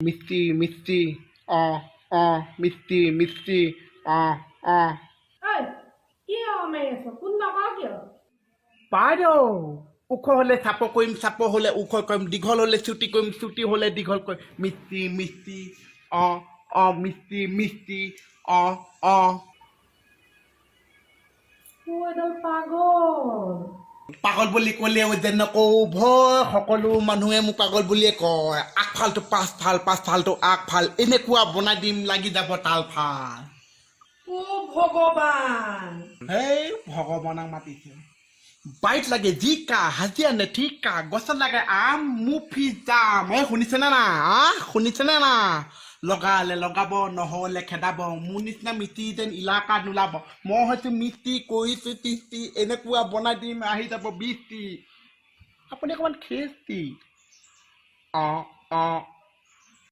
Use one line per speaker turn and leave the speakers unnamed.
মিষ্টি মিষ্টি মিষ্টি
ঐ কি মাৰি আছ কোন নকওঁ কিয়
বাইদেউ ওখ হ'লে চাপ কৰিম চাপ হ'লে ওখ কৰিম দীঘল হ'লে চুটি কৰিম চুটি হ'লে দীঘল কৰিম মিষ্টি মিষ্টি মিষ্টি মিষ্টি
এডাল পাগল
পাগল বুলি ক'লেও যে নকওঁ ভয় সকলো মানুহে মোক পাগল বুলিয়ে কয় আগফালটো পাছফাল পাছফালটো আগফাল এনেকুৱা বনাই দিম লাগি যাব তালফাল
ভগৱান
হেই ভগৱানক মাতিছে বাইট লাগে জিকা হাজিয়া নে ঠিকা গছত লাগে আম মুফি যাম এই শুনিছেনে না শুনিছেনে না লগালে লগাব নহ'লে খেদাব মোৰ নিচিনা মিস্ত্ৰী যেন ইলাকা নোলাব মই হয়তো মিস্ত্ৰী কৰিছোঁ তিস্তি এনেকুৱা বনাই দিম আহি যাব বিস্তি আপুনি অকণমান খেস্তি